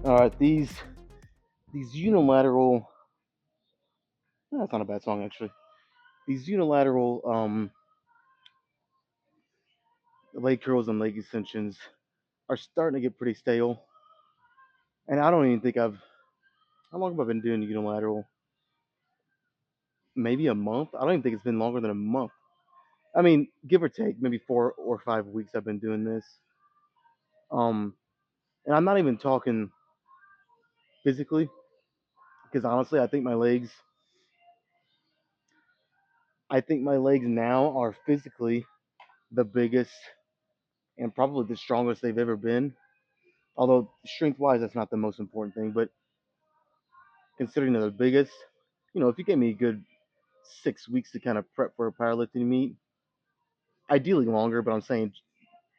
All right, these unilateral. That's not a bad song actually. These unilateral leg curls and leg extensions are starting to get pretty stale, and I don't even think I've. How long have I been doing unilateral? Maybe a month. I don't even think it's been longer than a month. I mean, give or take, maybe 4 or 5 weeks. I've been doing this. Um, and I'm not even talking physically, because honestly, I think my legs now are physically the biggest and probably the strongest they've ever been. Although strength wise, that's not the most important thing. But considering they're the biggest, if you gave me a good 6 weeks to kind of prep for a powerlifting meet, ideally longer, but I'm saying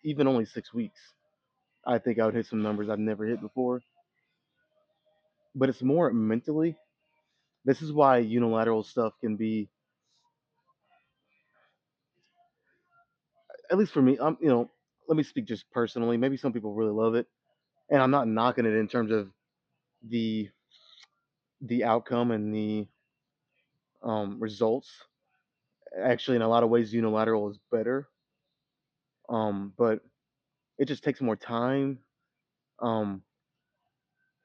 even only 6 weeks, I think I would hit some numbers I've never hit before. But it's more mentally. This is why unilateral stuff can be, at least for me. Let me speak just personally. Maybe some people really love it, and I'm not knocking it in terms of the the outcome and the results. Actually, in a lot of ways, unilateral is better. But it just takes more time. Um,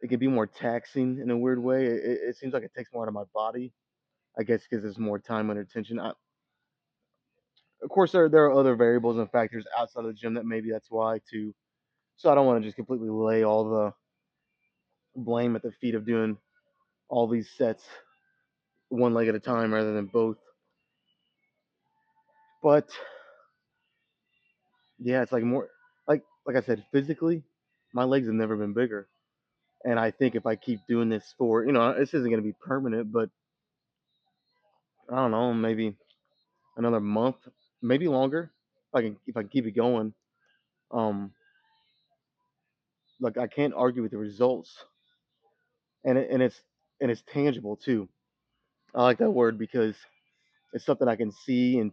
it can be more taxing in a weird way. It seems like it takes more out of my body. I guess because there's more time under tension. Of course, there are other variables and factors outside of the gym that maybe that's why too. So I don't want to just completely lay all the blame at the feet of doing all these sets one leg at a time rather than both. But yeah, it's like more like I said, physically, my legs have never been bigger. And I think if I keep doing this for, this isn't going to be permanent, but I don't know, maybe another month, maybe longer. If I can keep it going, um, like I can't argue with the results, and it's tangible too. I like that word because it's something I can see and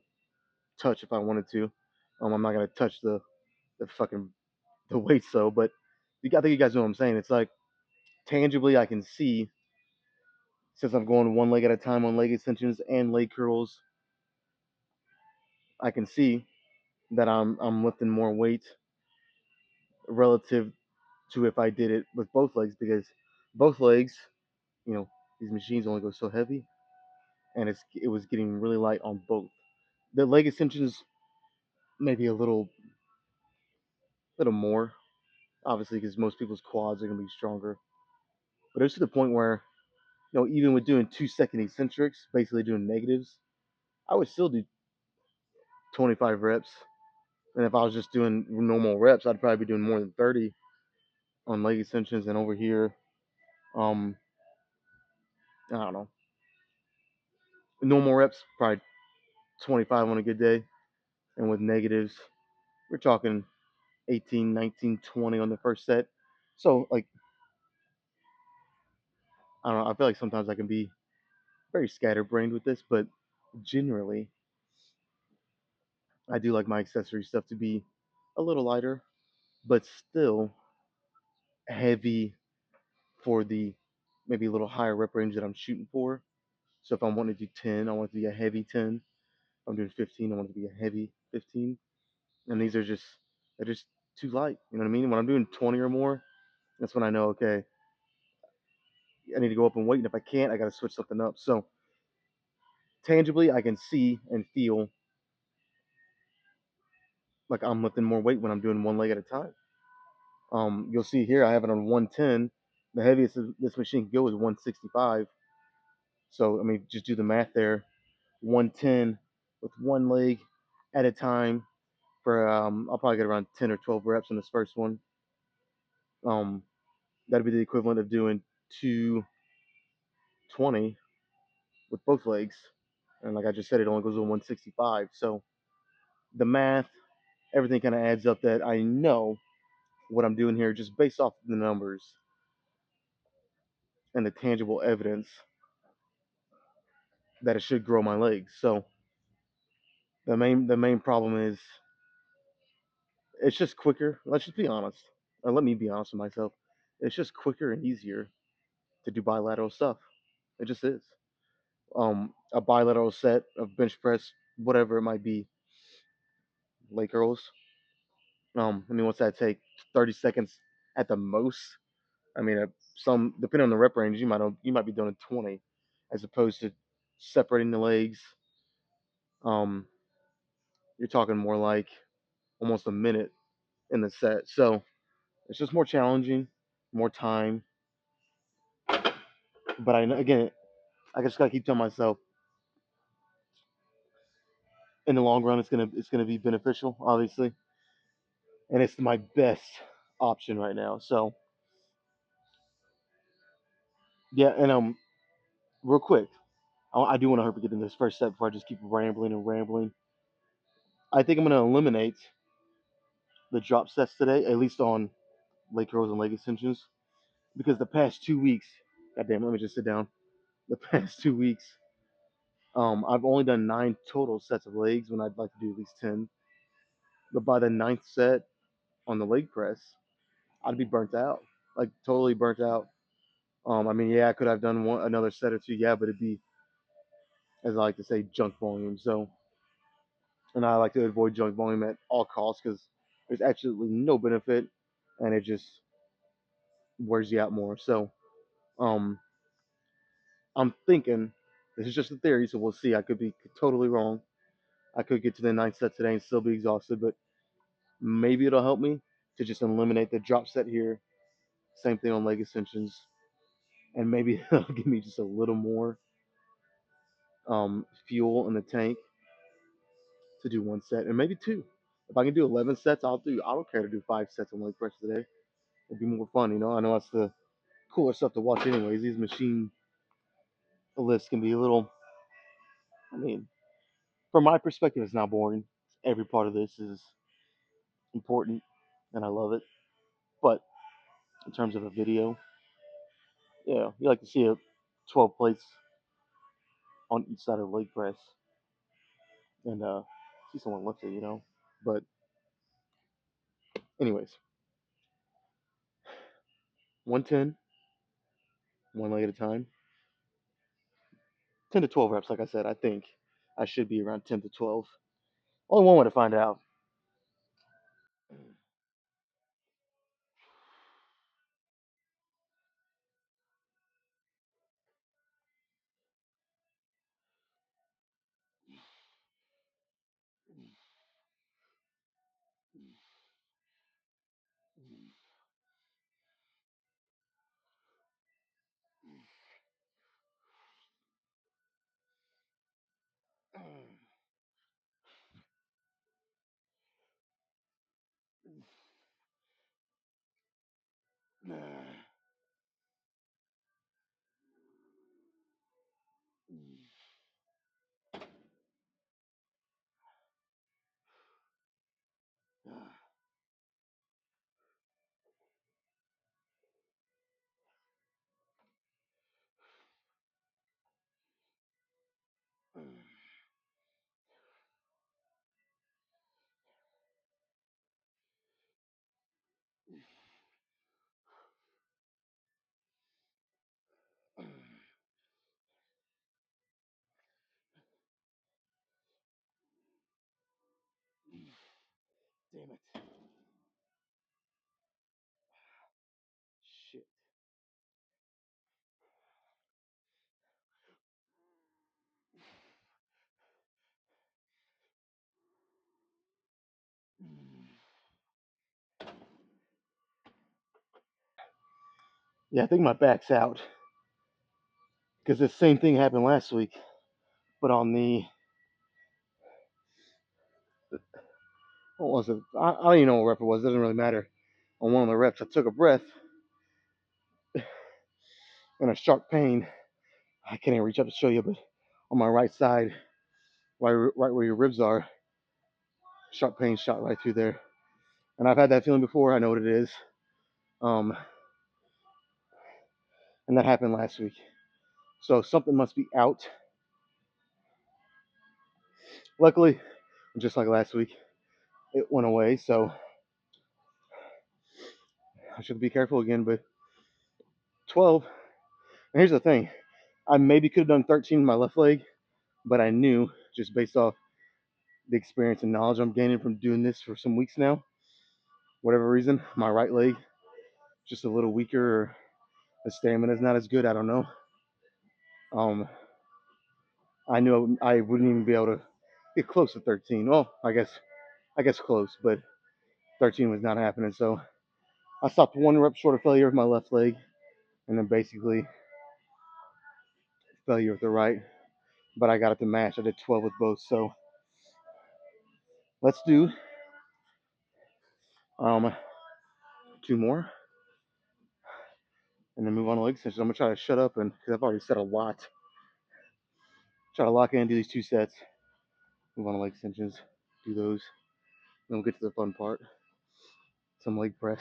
touch if I wanted to. I'm not gonna touch the fucking the weights though, but I think you guys know what I'm saying. It's like tangibly I can see since I'm going one leg at a time on leg extensions and leg curls. I can see that I'm lifting more weight relative to if I did it with both legs because both legs, you know, these machines only go so heavy, and it was getting really light on both. The leg extensions maybe a little more, obviously, because most people's quads are gonna be stronger. But it's to the point where even with doing 2 second eccentrics, basically doing negatives, I would still do 25 reps. And if I was just doing normal reps, I'd probably be doing more than 30 on leg extensions. And over here, um, I don't know, normal reps probably 25 on a good day, and with negatives, we're talking 18, 19, 20 on the first set. So like I don't know, I feel like sometimes I can be very scatterbrained with this, but generally I do like my accessory stuff to be a little lighter, but still heavy for the maybe a little higher rep range that I'm shooting for. So if I want to do 10, I want it to be a heavy 10. If I'm doing 15, I want it to be a heavy 15. And these are just they're just too light. You know what I mean? When I'm doing 20 or more, that's when I know okay, I need to go up in weight, and if I can't, I got to switch something up. So tangibly, I can see and feel like I'm lifting more weight when I'm doing one leg at a time. You'll see here I have it on 110. The heaviest this machine can go is 165. So I mean, just do the math there. 110 with one leg at a time for I'll probably get around 10 or 12 reps in this first one. Um, that'd be the equivalent of doing 220 with both legs. And like I just said, it only goes to 165. So the math, everything kind of adds up that I know what I'm doing here just based off the numbers and the tangible evidence that it should grow my legs. So the main problem is it's just quicker. Let's just be honest. Or let me be honest with myself. It's just quicker and easier to do bilateral stuff. It just is. A bilateral set of bench press, whatever it might be, leg curls. I mean, what's that take? 30 seconds at the most. I mean, some depending on the rep range, you might be doing 20, as opposed to separating the legs. Um, you're talking more like almost a minute in the set. So it's just more challenging, more time. But again, I just gotta keep telling myself, in the long run, it's gonna be beneficial, obviously, and it's my best option right now. So yeah, and real quick, I do want to hurry get in this first step before I just keep rambling and rambling. I think I'm gonna eliminate the drop sets today, at least on leg curls and leg extensions, because the past 2 weeks, goddamn, let me just sit down. The past 2 weeks, I've only done 9 total sets of legs when I'd like to do at least 10. But by the ninth set on the leg press, I'd be burnt out, like totally burnt out. I mean, yeah, I could have done another set or two, yeah, but it'd be, as I like to say, junk volume. So, and I like to avoid junk volume at all costs because there's absolutely no benefit, and it just wears you out more. So, um, I'm thinking this is just a theory, so we'll see. I could be totally wrong. I could get to the ninth set today and still be exhausted, but maybe it'll help me to just eliminate the drop set here. Same thing on leg extensions, and maybe it'll give me just a little more fuel in the tank to do one set, and maybe two. If I can do 11 sets, I'll do. I don't care to do 5 sets on leg press today. It'd be more fun, you know. I know that's the cooler stuff to watch, anyways. These machine lifts can be a little. I mean, from my perspective, it's not boring. Every part of this is important, and I love it. But in terms of a video, yeah, you like to see a 12 plates on each side of the leg press and see someone lift it, you know. But anyways, 110, one leg at a time, 10 to 12 reps. Like I said, I think I should be around 10 to 12. Only one way to find out. Damn it. Shit. Yeah, I think my back's out because the same thing happened last week, but on the what was it? I don't even know what rep it was. It doesn't really matter. On one of the reps, I took a breath in a sharp pain. I can't even reach up to show you, but on my right side, right where your ribs are, sharp pain shot right through there. And I've had that feeling before. I know what it is. Um, and that happened last week. So something must be out. Luckily, just like last week, it went away. So I should be careful again. But 12. And here's the thing: I maybe could have done 13 in my left leg, but I knew just based off the experience and knowledge I'm gaining from doing this for some weeks now, whatever reason, my right leg just a little weaker, or the stamina is not as good. I don't know. Um, I knew I wouldn't even be able to get close to 13. Well, I guess close, but 13 was not happening. So I stopped one rep short of failure with my left leg, and then basically failure with the right. But I got it to match. I did 12 with both. So let's do um, two more, and then move on to leg extensions. I'm gonna try to shut up and because I've already said a lot. Try to lock in, do these 2 sets, move on to leg extensions, do those. Then we'll get to the fun part, some leg press.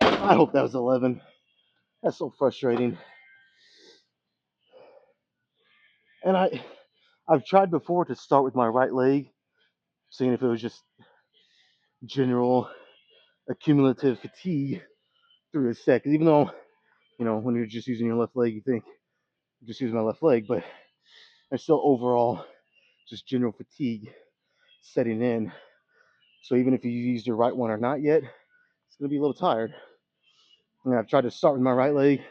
I hope that was 11. That's so frustrating. And I've tried before to start with my right leg, seeing if it was just general accumulative fatigue through a set. 'Cause even though, when you're just using your left leg, you think I'm just using my left leg, but there's still overall just general fatigue setting in. So even if you used your right one or not yet, it's gonna be a little tired. And I've tried to start with my right leg,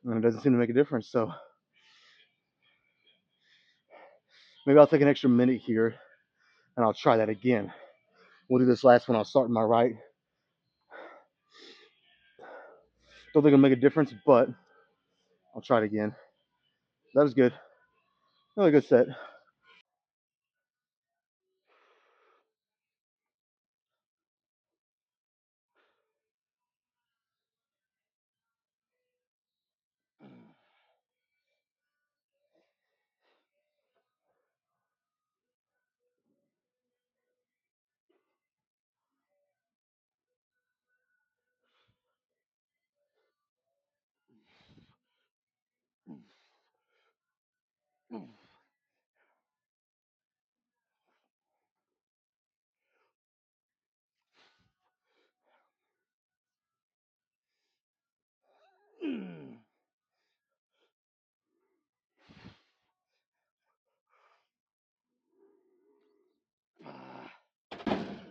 and it doesn't seem to make a difference. So maybe I'll take an extra minute here, and I'll try that again. We'll do this last one. I'll start with my right. Don't think it'll make a difference, but I'll try it again. That was good. Another good set.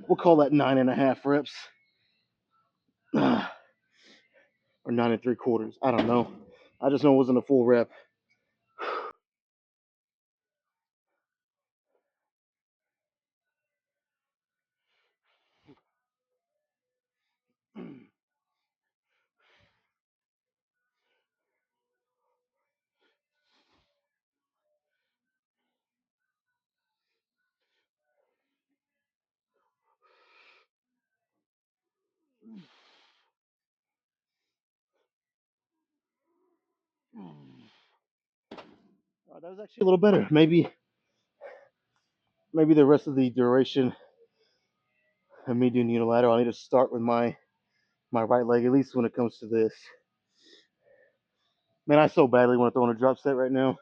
We'll call that 9.5 reps, or 9 3/4. I don't know. I just know it wasn't a full rep. That was actually a little better. Maybe the rest of the duration of me doing unilateral, I need to start with my right leg, at least when it comes to this. Man, I so badly want to throw in a drop set right now,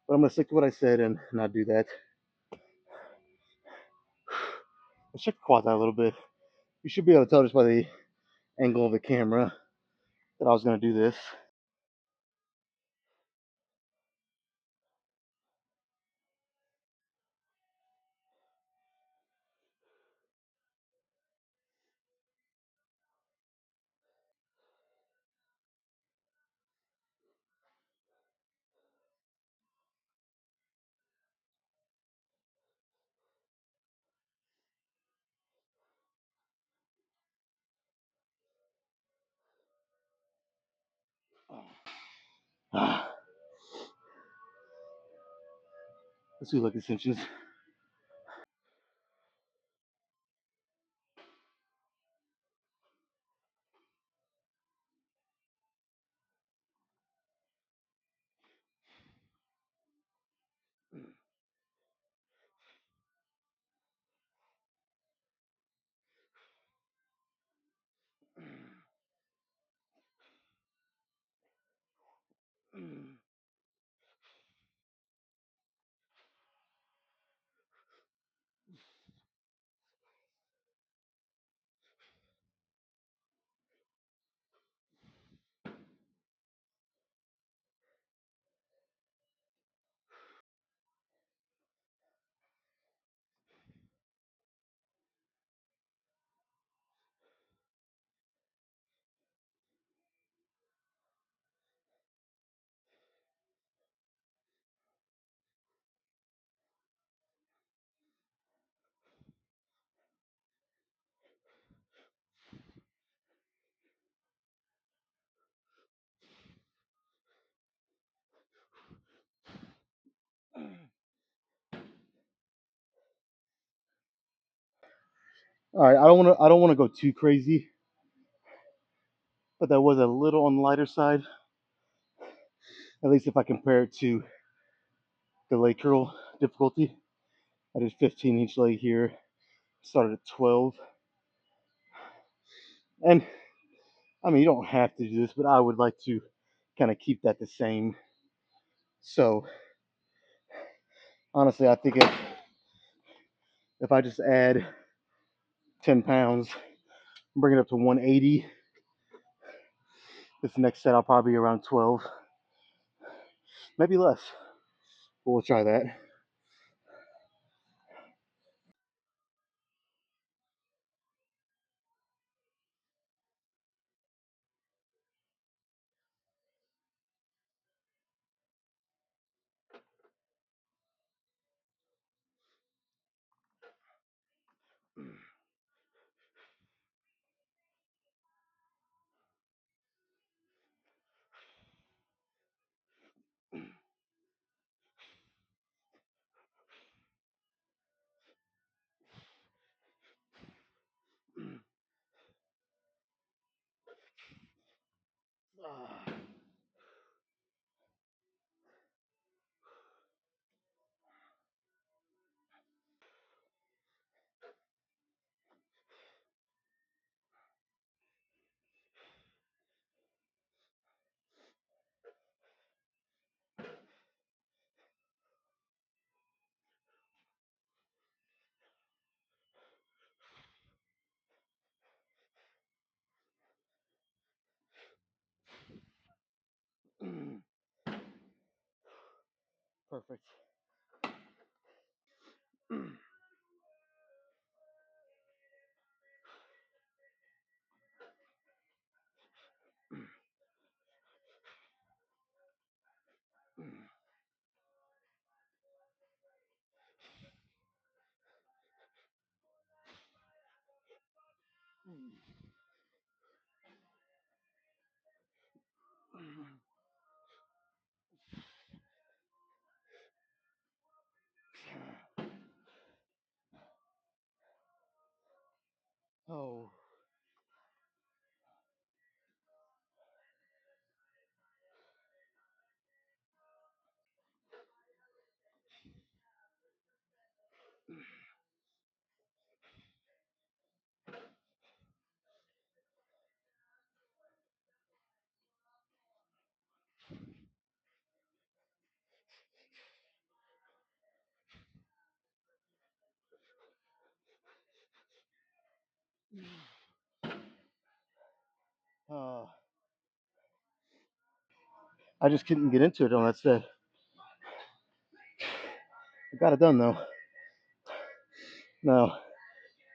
but I'm gonna stick to what I said and not do that. Let's check the quads out a little bit. You should be able to tell just by the angle of the camera that I was gonna do this. Let's do leg extensions. All right, I don't want to go too crazy, but that was a little on the lighter side. At least if I compare it to the leg curl difficulty. I did 15-inch leg here, started at 12. And I mean, you don't have to do this, but I would like to kind of keep that the same. So honestly, I think if I just add 10 pounds, bring it up to 180, this next set I'll probably be around 12, maybe less. But we'll try that. Perfect. Oh. Uh, I just couldn't get into it on that set. I got it done though. Now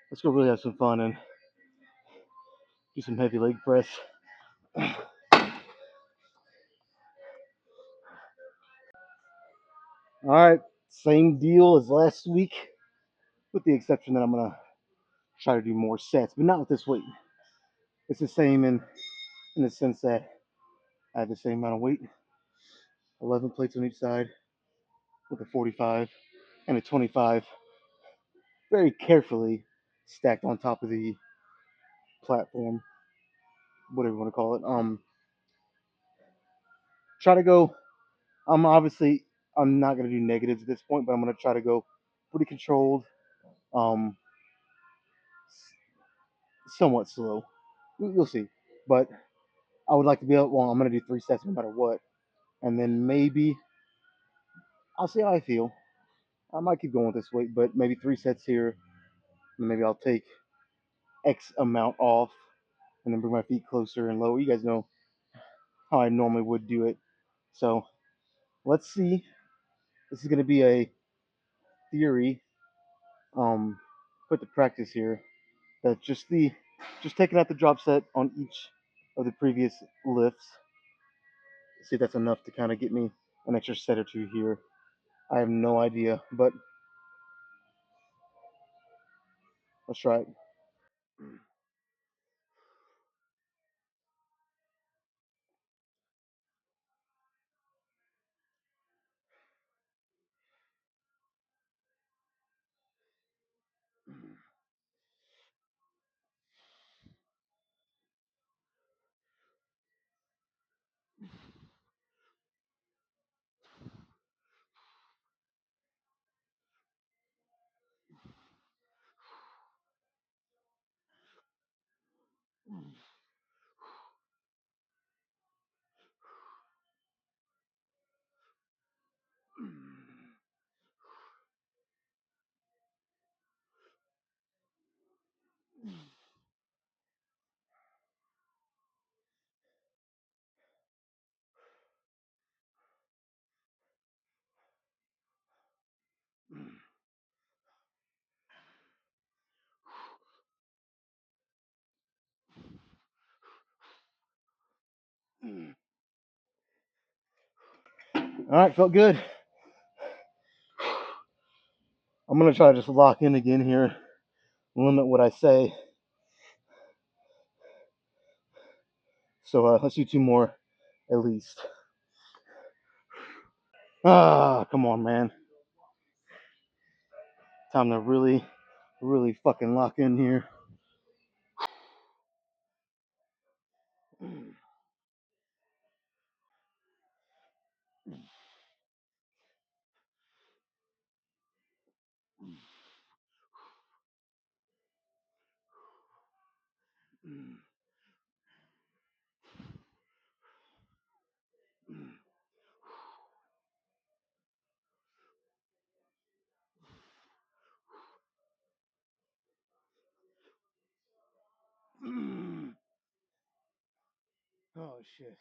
let's go really have some fun and do some heavy leg press. All right, same deal as last week, with the exception that I'm gonna try to do more sets, but not with this weight. It's the same in the sense that I have the same amount of weight, 11 plates on each side, with a 45 and a 25, very carefully stacked on top of the platform, whatever you want to call it. Try to go. Obviously I'm not gonna do negatives at this point, but I'm gonna try to go pretty controlled, um, somewhat slow. You'll see, but I would like to be able. Well, I'm gonna do 3 sets no matter what, and then maybe I'll see how I feel. I might keep going with this weight, but maybe 3 sets here, and maybe I'll take X amount off, and then bring my feet closer and lower. You guys know how I normally would do it. So let's see. This is gonna be a theory, put to practice here. That just taking out the drop set on each of the previous lifts. See if that's enough to kind of get me an extra set or two here. I have no idea, but let's try it. All right, felt good. I'm gonna try to just lock in again here, limit what I say. So let's do 2 more at least. Come on, man. Time to really, really fucking lock in here. Oh shit.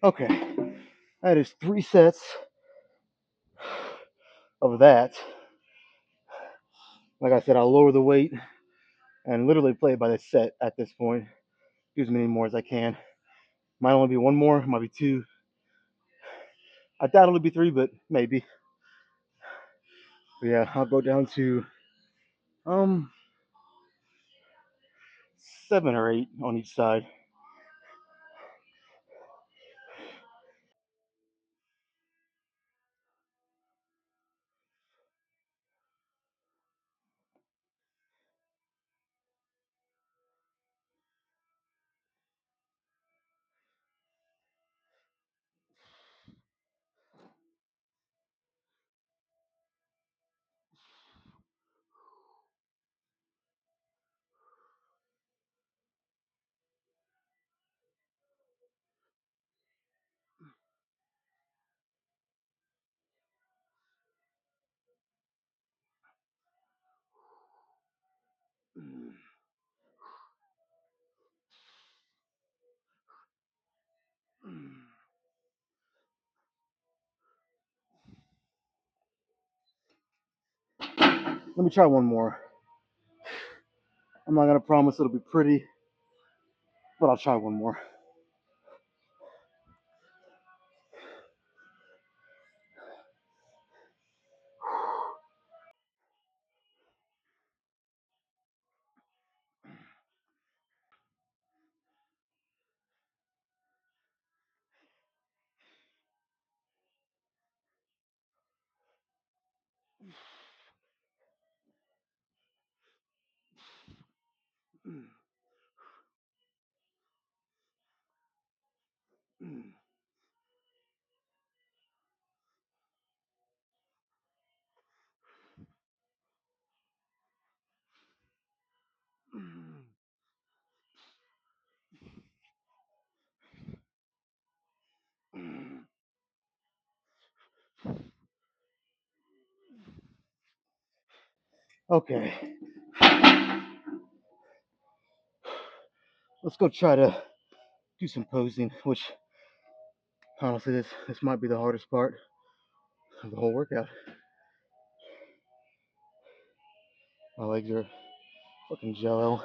Okay, that is 3 sets of that. Like I said, I'll lower the weight and literally play it by the set at this point. Do as many more as I can. Might only be one more, might be two. I doubt it'll be three, but maybe. But yeah, I'll go down to um 7 or 8 on each side. Let me try one more. I'm not gonna promise it'll be pretty, but I'll try one more. Okay, let's go try to do some posing, which honestly this might be the hardest part of the whole workout. My legs are fucking jello.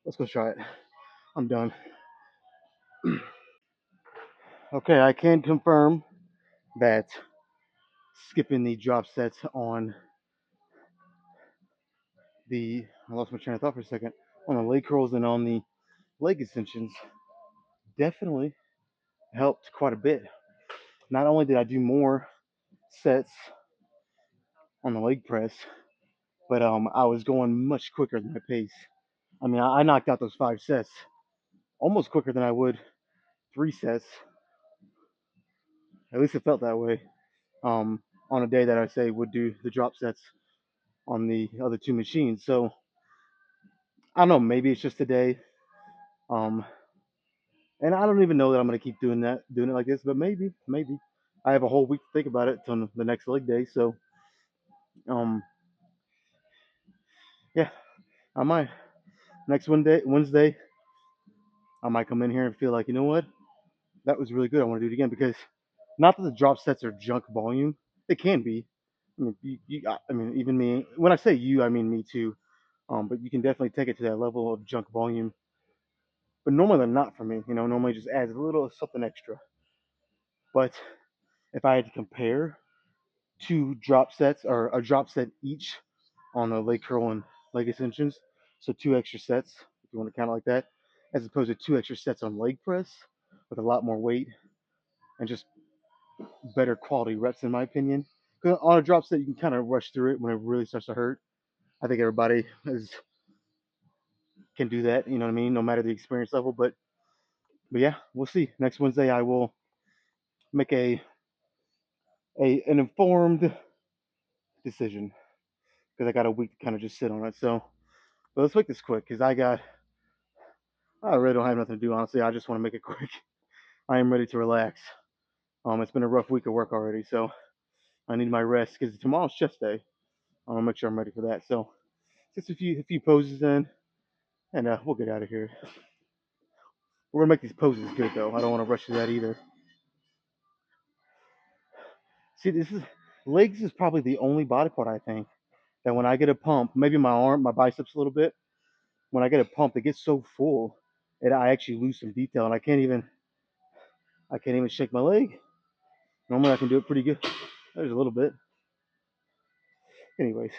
Let's go try it. I'm done. Okay, I can confirm that skipping the drop sets on I lost my train of thought for a second, on the leg curls and on the leg extensions definitely helped quite a bit. Not only did I do more sets on the leg press, but I was going much quicker than my pace. I mean, I knocked out those 5 sets almost quicker than I would 3 sets. At least it felt that way. On a day that I say would do the drop sets on the other two machines. So I don't know. Maybe it's just a day. Um, and I don't even know that I'm gonna keep doing it like this. But maybe I have a whole week to think about it till the next leg day. So um, yeah, I might next Wednesday I might come in here and feel like, you know what, that was really good. I want to do it again because not that the drop sets are junk volume. It can be. I mean, I mean, even me. When I say you, I mean me too. But you can definitely take it to that level of junk volume. But normally they're not for me. You know, normally just adds a little something extra. But if I had to compare two drop sets or a drop set each on a leg curl and leg extensions, so 2 extra sets, if you want to count it like that, as opposed to 2 extra sets on leg press with a lot more weight and just better quality reps, in my opinion. 'Cause on a drop set, you can kind of rush through it when it really starts to hurt. I think everybody can do that. You know what I mean? No matter the experience level. But yeah, we'll see. Next Wednesday, I will make an informed decision because I got a week to kind of just sit on it. So, but let's make this quick because I really don't have nothing to do. Honestly, I just want to make it quick. I am ready to relax. It's been a rough week of work already, so I need my rest because tomorrow's chest day. I want to make sure I'm ready for that. So just a few poses in, and we'll get out of here. We're gonna make these poses good though. I don't want to rush through that either. See, this is legs is probably the only body part I think that when I get a pump, maybe my arm, my biceps a little bit. When I get a pump, it gets so full, and I actually lose some detail, and I can't even shake my leg. Normally I can do it pretty good. There's a little bit. Anyways,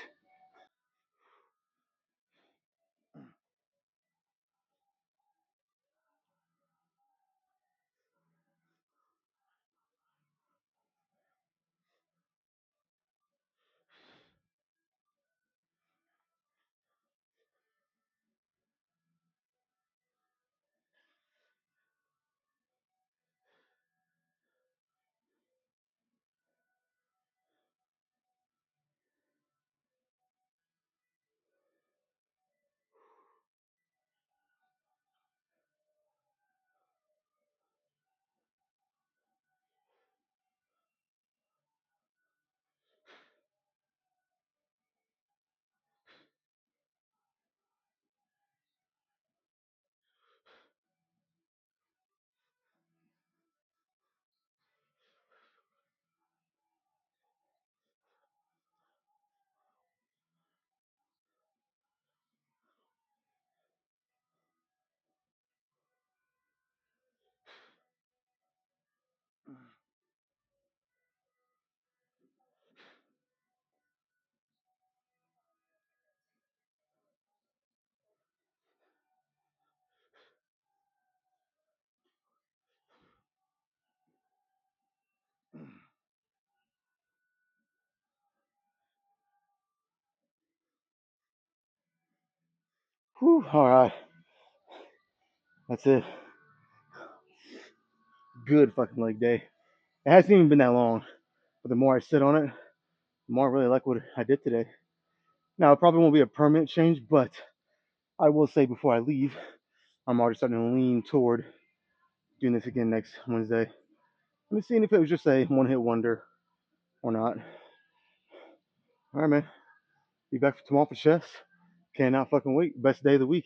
whew, all right, that's it. Good fucking leg day. It hasn't even been that long, but the more I sit on it, the more I really like what I did today. Now it probably won't be a permanent change, but I will say before I leave, I'm already starting to lean toward doing this again next Wednesday. I'm just seeing if it was just a one hit wonder or not. All right, man. Be back for tomorrow for chess. Cannot fucking wait. Best day of the week.